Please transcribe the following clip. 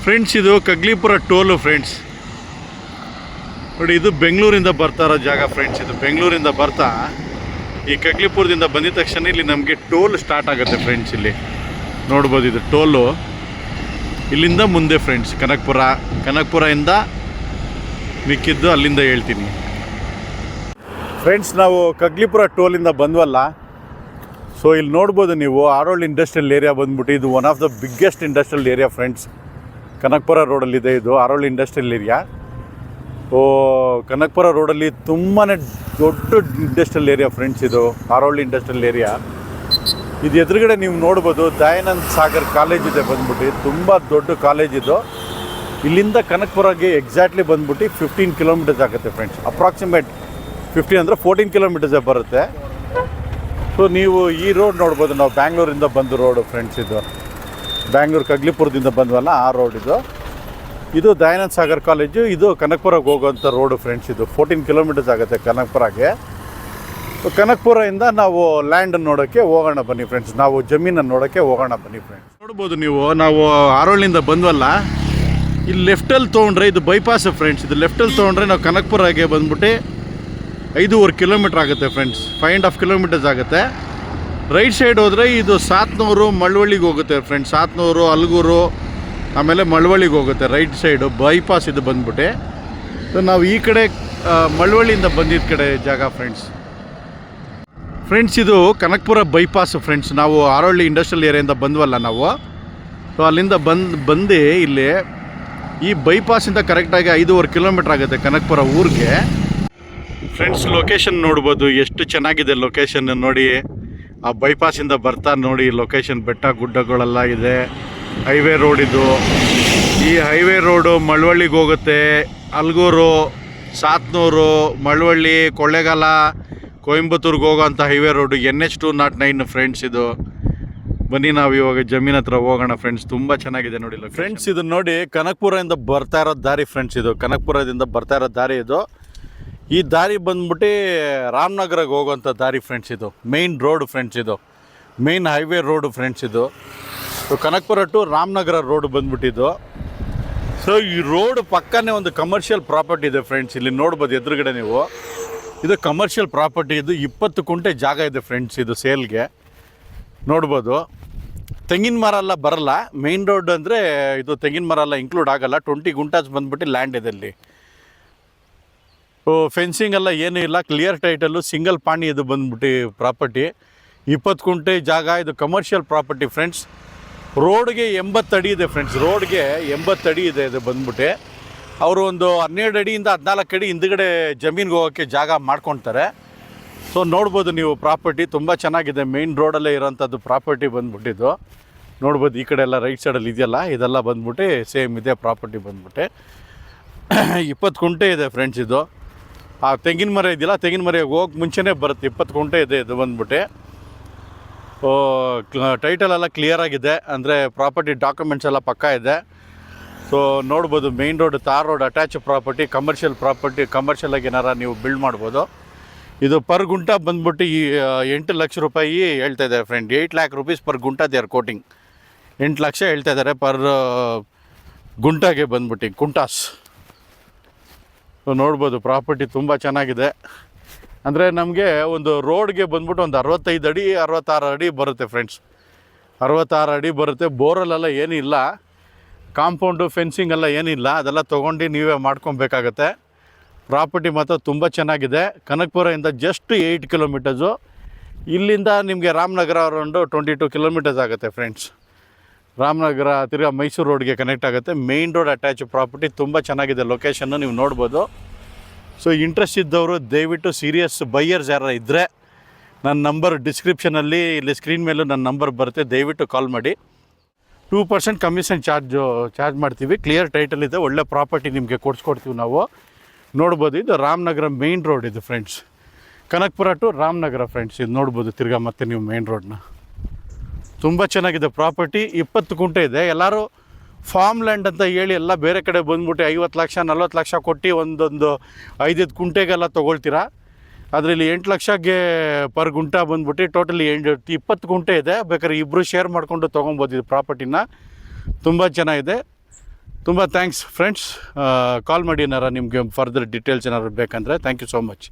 Friends, ಇದು Kaggalipura toll friends. ನೋಡಿ, ಇದು ಬೆಂಗಳೂರಿಂದ ಬರ್ತಾ ಇರೋ ಜಾಗ ಫ್ರೆಂಡ್ಸ್. ಇದು ಬೆಂಗಳೂರಿಂದ ಬರ್ತಾ ಈ ಕಗ್ಲಿಪುರದಿಂದ ಬಂದಿದ ತಕ್ಷಣ ಇಲ್ಲಿ ನಮಗೆ ಟೋಲ್ ಸ್ಟಾರ್ಟ್ ಆಗುತ್ತೆ ಫ್ರೆಂಡ್ಸ್. ಇಲ್ಲಿ ನೋಡ್ಬೋದು, ಇದು ಟೋಲು ಇಲ್ಲಿಂದ ಮುಂದೆ ಫ್ರೆಂಡ್ಸ್. ಕನಕಪುರದಿಂದ ಮಿಕ್ಕಿದ್ದು ಅಲ್ಲಿಂದ ಹೇಳ್ತೀನಿ ಫ್ರೆಂಡ್ಸ್. ನಾವು ಕಗ್ಲಿಪುರ ಟೋಲಿಂದ ಬಂದ್ವಲ್ಲ, ಸೊ ಇಲ್ಲಿ ನೋಡ್ಬೋದು ನೀವು ಆರೋಳ್ ಇಂಡಸ್ಟ್ರಿಯಲ್ ಏರಿಯಾ ಬಂದ್ಬಿಟ್ಟು ಇದು one of the biggest industrial area friends. Kanakapura ರೋಡಲ್ಲಿದೆ ಇದು ಆರೋಳ್ ಇಂಡಸ್ಟ್ರಿಯಲ್ ಏರಿಯಾ. ಕನಕಪುರ ರೋಡಲ್ಲಿ ತುಂಬಾ ದೊಡ್ಡ ಇಂಡಸ್ಟ್ರಿಯಲ್ ಏರಿಯಾ ಫ್ರೆಂಡ್ಸ್. ಇದು ಆರೋಳ್ ಇಂಡಸ್ಟ್ರಿಯಲ್ ಏರಿಯಾ. ಇದು ಎದುರುಗಡೆ ನೀವು ನೋಡ್ಬೋದು ದಯಾನಂದ ಸಾಗರ್ ಕಾಲೇಜ್ ಇದೆ ಬಂದ್ಬಿಟ್ಟು. ತುಂಬ ದೊಡ್ಡ ಕಾಲೇಜ್ ಇದು. ಇಲ್ಲಿಂದ ಕನಕಪುರಗೆ ಎಕ್ಸಾಕ್ಟ್ಲಿ ಬಂದ್ಬಿಟ್ಟು 15 ಕಿಲೋಮೀಟರ್ಸ್ ಆಗುತ್ತೆ ಫ್ರೆಂಡ್ಸ್. ಅಪ್ರಾಕ್ಸಿಮೇಟ್ 15 ಅಂದರೆ 14 ಕಿಲೋಮೀಟರ್ಸೇ ಬರುತ್ತೆ. ಸೊ ನೀವು ಈ ರೋಡ್ ನೋಡ್ಬೋದು, ನಾವು ಬ್ಯಾಂಗ್ಳೂರಿಂದ ಬಂದು ರೋಡು ಫ್ರೆಂಡ್ಸ್. ಇದು ಬ್ಯಾಂಗ್ಳೂರು ಕಗ್ಲಿಪುರದಿಂದ ಬಂದ್ವಲ್ಲ ಆ ರೋಡ್ ಇದು. ಇದು ದಯಾನಂದ ಸಾಗರ್ ಕಾಲೇಜು. ಇದು ಕನಕಪುರಕ್ಕೆ ಹೋಗುವಂಥ ರೋಡು ಫ್ರೆಂಡ್ಸ್. ಇದು 14 ಕಿಲೋಮೀಟರ್ಸ್ ಆಗುತ್ತೆ ಕನಕಪುರಗೆ. ಕನಕಪುರದಿಂದ ನಾವು ಲ್ಯಾಂಡ್ ನೋಡೋಕ್ಕೆ ಹೋಗೋಣ ಬನ್ನಿ ಫ್ರೆಂಡ್ಸ್. ನಾವು ಜಮೀನನ್ನು ನೋಡೋಕ್ಕೆ ಹೋಗೋಣ ಬನ್ನಿ ಫ್ರೆಂಡ್ಸ್. ನೋಡ್ಬೋದು ನೀವು, ನಾವು ಆರೋಳಿಂದ ಬಂದ್ವಲ್ಲ, ಇಲ್ಲಿ ಲೆಫ್ಟಲ್ಲಿ ತೊಗೊಂಡ್ರೆ ಇದು ಬೈಪಾಸ್ ಫ್ರೆಂಡ್ಸ್. ಇದು ಲೆಫ್ಟಲ್ಲಿ ತೊಗೊಂಡ್ರೆ ನಾವು ಕನಕಪುರಗೆ ಬಂದ್ಬಿಟ್ಟು 5.5 ಕಿಲೋಮೀಟ್ರ್ ಆಗುತ್ತೆ ಫ್ರೆಂಡ್ಸ್. 5.5 ಕಿಲೋಮೀಟರ್ಸ್ ಆಗುತ್ತೆ. ರೈಟ್ ಸೈಡ್ ಹೋದರೆ ಇದು ಸಾತ್ನೂರು ಮಳವಳ್ಳಿಗೆ ಹೋಗುತ್ತೆ ಫ್ರೆಂಡ್ಸ್. ಸಾತ್ನೂರು, ಅಲ್ಗೂರು, ಆಮೇಲೆ ಮಳವಳ್ಳಿಗೆ ಹೋಗುತ್ತೆ ರೈಟ್ ಸೈಡು. ಬೈಪಾಸ್ ಇದು ಬಂದ್ಬಿಟ್ಟು. ಸೊ ನಾವು ಈ ಕಡೆ ಮಳವಳ್ಳಿಯಿಂದ ಬಂದಿದ್ದ ಕಡೆ ಜಾಗ ಫ್ರೆಂಡ್ಸ್. ಇದು ಕನಕಪುರ ಬೈಪಾಸ್ ಫ್ರೆಂಡ್ಸ್. ನಾವು ಆರೋಳ್ಳಿ ಇಂಡಸ್ಟ್ರಿಯಲ್ ಏರಿಯಿಂದ ಬಂದ್ವಲ್ಲ ನಾವು. ಸೊ ಅಲ್ಲಿಂದ ಬಂದು ಇಲ್ಲಿ ಈ ಬೈಪಾಸಿಂದ ಕರೆಕ್ಟಾಗಿ 5.5 ಕಿಲೋಮೀಟ್ರ್ ಆಗುತ್ತೆ ಕನಕಪುರ ಊರಿಗೆ ಫ್ರೆಂಡ್ಸ್. ಲೊಕೇಶನ್ ನೋಡ್ಬೋದು, ಎಷ್ಟು ಚೆನ್ನಾಗಿದೆ ಲೊಕೇಶನ್ ನೋಡಿ. ಆ ಬೈಪಾಸಿಂದ ಬರ್ತಾ ನೋಡಿ ಲೊಕೇಶನ್, ಬೆಟ್ಟ ಗುಡ್ಡಗಳೆಲ್ಲ ಇದೆ. ಹೈವೇ ರೋಡ್ ಇದು. ಈ ಹೈವೇ ರೋಡು ಮಳವಳ್ಳಿಗೆ ಹೋಗುತ್ತೆ. ಅಲ್ಗೂರು, ಸಾತ್ನೂರು, ಮಳವಳ್ಳಿ, ಕೊಳ್ಳೇಗಾಲ, ಕೊಯಂಬತ್ತೂರ್ಗೆ ಹೋಗೋಂಥ ಹೈವೇ ರೋಡು NH 209 ಫ್ರೆಂಡ್ಸ್. ಇದು ಬನ್ನಿ ನಾವು ಇವಾಗ ಜಮೀನ್ ಹತ್ರ ಹೋಗೋಣ ಫ್ರೆಂಡ್ಸ್. ತುಂಬ ಚೆನ್ನಾಗಿದೆ ನೋಡಿ ಫ್ರೆಂಡ್ಸ್. ಇದು ನೋಡಿ ಕನಕಪುರದಿಂದ ಬರ್ತಾ ಇರೋ ದಾರಿ ಫ್ರೆಂಡ್ಸ್. ಇದು ಕನಕಪುರದಿಂದ ಬರ್ತಾ ಇರೋ ದಾರಿ ಇದು. ಈ ದಾರಿ ಬಂದ್ಬಿಟ್ಟು ರಾಮನಗರಕ್ಕೆ ಹೋಗುವಂಥ ದಾರಿ ಫ್ರೆಂಡ್ಸ್. ಇದು ಮೇಯ್ನ್ ರೋಡ್ ಫ್ರೆಂಡ್ಸ್. ಇದು ಮೇಯ್ನ್ ಹೈವೇ ರೋಡು ಫ್ರೆಂಡ್ಸ್. ಇದು ಕನಕಪುರ ಟು ರಾಮನಗರ ರೋಡ್ ಬಂದ್ಬಿಟ್ಟಿದ್ದು. ಸೊ ಈ ರೋಡ್ ಪಕ್ಕನೇ ಒಂದು ಕಮರ್ಷಿಯಲ್ ಪ್ರಾಪರ್ಟಿ ಇದೆ ಫ್ರೆಂಡ್ಸ್. ಇಲ್ಲಿ ನೋಡ್ಬೋದು ಎದುರುಗಡೆ ನೀವು. ಇದು ಕಮರ್ಷಿಯಲ್ ಪ್ರಾಪರ್ಟಿ. ಇದು 20 ಕುಂಟೆ ಜಾಗ ಇದೆ ಫ್ರೆಂಡ್ಸ್. ಇದು ಸೇಲ್ಗೆ ನೋಡ್ಬೋದು. ತೆಂಗಿನ ಮರ ಎಲ್ಲ ಬರಲ್ಲ. ಮೇಯ್ನ್ ರೋಡ್ ಅಂದರೆ ಇದು ತೆಂಗಿನ ಮರ ಎಲ್ಲ ಇನ್ಕ್ಲೂಡ್ ಆಗಲ್ಲ. 20 ಗುಂಟಾಸ್ ಬಂದ್ಬಿಟ್ಟು ಲ್ಯಾಂಡ್ ಇದೆ ಇಲ್ಲಿ. ಫೆನ್ಸಿಂಗ್ ಎಲ್ಲ ಏನೂ ಇಲ್ಲ, ಕ್ಲಿಯರ್ ಟೈಟಲ್ಲು, ಸಿಂಗಲ್ ಪಾಣಿ ಇದು ಬಂದ್ಬಿಟ್ಟು ಪ್ರಾಪರ್ಟಿ. 20 ಕುಂಟೆ ಜಾಗ. ಇದು ಕಮರ್ಷಿಯಲ್ ಪ್ರಾಪರ್ಟಿ ಫ್ರೆಂಡ್ಸ್. ರೋಡ್ಗೆ 80 ಅಡಿ ಇದೆ ಫ್ರೆಂಡ್ಸ್. ರೋಡ್ಗೆ 80 ಅಡಿ ಇದೆ ಇದು ಬಂದ್ಬಿಟ್ಟು. ಅವರು ಒಂದು 12 ಅಡಿಯಿಂದ 14 ಅಡಿ ಹಿಂದ್ಗಡೆ ಜಮೀನಿಗೆ ಹೋಗೋಕ್ಕೆ ಜಾಗ ಮಾಡ್ಕೊಳ್ತಾರೆ. ಸೊ ನೋಡ್ಬೋದು ನೀವು ಪ್ರಾಪರ್ಟಿ ತುಂಬ ಚೆನ್ನಾಗಿದೆ. ಮೇಯ್ನ್ ರೋಡಲ್ಲೇ ಇರೋಂಥದ್ದು ಪ್ರಾಪರ್ಟಿ ಬಂದ್ಬಿಟ್ಟಿದ್ದು ನೋಡ್ಬೋದು. ಈ ಕಡೆ ಎಲ್ಲ ರೈಟ್ ಸೈಡಲ್ಲಿ ಇದೆಯಲ್ಲ, ಇದೆಲ್ಲ ಬಂದ್ಬಿಟ್ಟು ಸೇಮ್ ಇದೆ ಪ್ರಾಪರ್ಟಿ ಬಂದ್ಬಿಟ್ಟು. 20 ಕುಂಟೆ ಇದೆ ಫ್ರೆಂಡ್ಸ್. ಇದು ಆ ತೆಂಗಿನ ಮರ ಇದೆಯಲ್ಲ, ತೆಂಗಿನ ಮರ ಹೋಗಿ ಮುಂಚೆನೇ ಬರುತ್ತೆ. 20 ಕುಂಟೆ ಇದೆ ಇದು ಬಂದ್ಬಿಟ್ಟು. ಟೈಟಲೆಲ್ಲ ಕ್ಲಿಯರ್ ಆಗಿದೆ, ಅಂದರೆ ಪ್ರಾಪರ್ಟಿ ಡಾಕ್ಯುಮೆಂಟ್ಸ್ ಎಲ್ಲ ಪಕ್ಕಾ ಇದೆ. ಸೊ ನೋಡ್ಬೋದು main road, tar road, attach property, commercial property. ಕಮರ್ಷಿಯಲಾಗಿ ಏನಾರ ನೀವು ಬಿಲ್ಡ್ ಮಾಡ್ಬೋದು. ಇದು ಪರ್ ಗುಂಟ ಬಂದ್ಬಿಟ್ಟು 8 ಲಕ್ಷ ರೂಪಾಯಿ ಹೇಳ್ತಾ ಇದ್ದಾರೆ friend. 8 lakh rupees per gunta they are quoting. 8 lakh ಹೇಳ್ತಾ ಇದ್ದಾರೆ ಪರ್ ಗುಂಟಾಗೆ ಬಂದ್ಬಿಟ್ಟು, ಕುಂಟಾಸ್. ನೋಡ್ಬೋದು ಪ್ರಾಪರ್ಟಿ ತುಂಬ ಚೆನ್ನಾಗಿದೆ. ಅಂದರೆ ನಮಗೆ ಒಂದು ರೋಡ್ಗೆ ಬಂದ್ಬಿಟ್ಟು ಒಂದು 65 ಅಡಿ 66 ಅಡಿ ಬರುತ್ತೆ ಫ್ರೆಂಡ್ಸ್. 66 ಅಡಿ ಬರುತ್ತೆ. ಬೋರಲ್ಲೆಲ್ಲ ಏನಿಲ್ಲ, ಕಾಂಪೌಂಡು ಫೆನ್ಸಿಂಗ್ ಎಲ್ಲ ಏನಿಲ್ಲ. ಅದೆಲ್ಲ ತೊಗೊಂಡು ನೀವೇ ಮಾಡ್ಕೊಬೇಕಾಗತ್ತೆ. ಪ್ರಾಪರ್ಟಿ ಮಾತ್ರ ತುಂಬ ಚೆನ್ನಾಗಿದೆ. ಕನಕಪುರದಿಂದ ಜಸ್ಟ್ 8 ಕಿಲೋಮೀಟರ್ಸು. ಇಲ್ಲಿಂದ ನಿಮಗೆ ರಾಮನಗರ ಅರೌಂಡು 22 ಕಿಲೋಮೀಟರ್ಸ್ ಆಗುತ್ತೆ ಫ್ರೆಂಡ್ಸ್. ರಾಮನಗರ ತಿರ್ಗಾ ಮೈಸೂರು ರೋಡ್ಗೆ ಕನೆಕ್ಟ್ ಆಗುತ್ತೆ. Main road attach property. ತುಂಬ ಚೆನ್ನಾಗಿದೆ ಲೊಕೇಶನ್ನು, ನೀವು ನೋಡ್ಬೋದು. ಸೊ ಇಂಟ್ರೆಸ್ಟ್ ಇದ್ದವರು ದಯವಿಟ್ಟು ಸೀರಿಯಸ್ ಬೈಯರ್ಸ್ ಯಾರು ಇದ್ದರೆ ನನ್ನ ನಂಬರ್ ಡಿಸ್ಕ್ರಿಪ್ಷನಲ್ಲಿ, ಇಲ್ಲಿ ಸ್ಕ್ರೀನ್ ಮೇಲೂ ನನ್ನ ನಂಬರ್ ಬರುತ್ತೆ. ದಯವಿಟ್ಟು ಕಾಲ್ ಮಾಡಿ. 2% ಕಮಿಷನ್ ಚಾರ್ಜ್ ಮಾಡ್ತೀವಿ. ಕ್ಲಿಯರ್ ಟೈಟಲ್ ಇದೆ, ಒಳ್ಳೆ ಪ್ರಾಪರ್ಟಿ ನಿಮಗೆ ಕೊಡಿಸ್ಕೊಡ್ತೀವಿ ನಾವು. ನೋಡ್ಬೋದು ಇದು ರಾಮನಗರ ಮೇಯ್ನ್ ರೋಡ್ ಇದು friends. Kanakapura to Ramanagara friends. ಇದು ನೋಡ್ಬೋದು ತಿರ್ಗಾ ಮತ್ತೆ ನೀವು ಮೇಯ್ನ್ ರೋಡ್ನ. ತುಂಬ ಚೆನ್ನಾಗಿದೆ ಪ್ರಾಪರ್ಟಿ. 20 ಕುಂಟೆ ಇದೆ. ಎಲ್ಲರೂ ಫಾರ್ಮ್ ಲ್ಯಾಂಡ್ ಅಂತ ಹೇಳಿ ಎಲ್ಲ ಬೇರೆ ಕಡೆ ಬಂದ್ಬಿಟ್ಟು 50 ಲಕ್ಷ 40 ಲಕ್ಷ ಕೊಟ್ಟು ಒಂದೊಂದು 5 ಕುಂಟೆಗೆಲ್ಲ ತೊಗೊಳ್ತೀರಾ. ಅದರಲ್ಲಿ 8 ಲಕ್ಷಕ್ಕೆ ಪರ್ ಗುಂಟ ಬಂದ್ಬಿಟ್ಟು ಟೋಟಲಿ 20 ಕುಂಟೆ ಇದೆ. ಬೇಕಾದ್ರೆ ಇಬ್ಬರು ಶೇರ್ ಮಾಡಿಕೊಂಡು ತೊಗೊಬೋದು ಇದು ಪ್ರಾಪರ್ಟಿನ. ತುಂಬ ಚೆನ್ನಾಗಿದೆ. ತುಂಬ ಥ್ಯಾಂಕ್ಸ್ ಫ್ರೆಂಡ್ಸ್. ಕಾಲ್ ಮಾಡಿ ಏನಾರ ನಿಮಗೆ ಫರ್ದರ್ ಡೀಟೇಲ್ಸ್ ಏನಾದ್ರು ಬೇಕಂದರೆ. Thank you so much.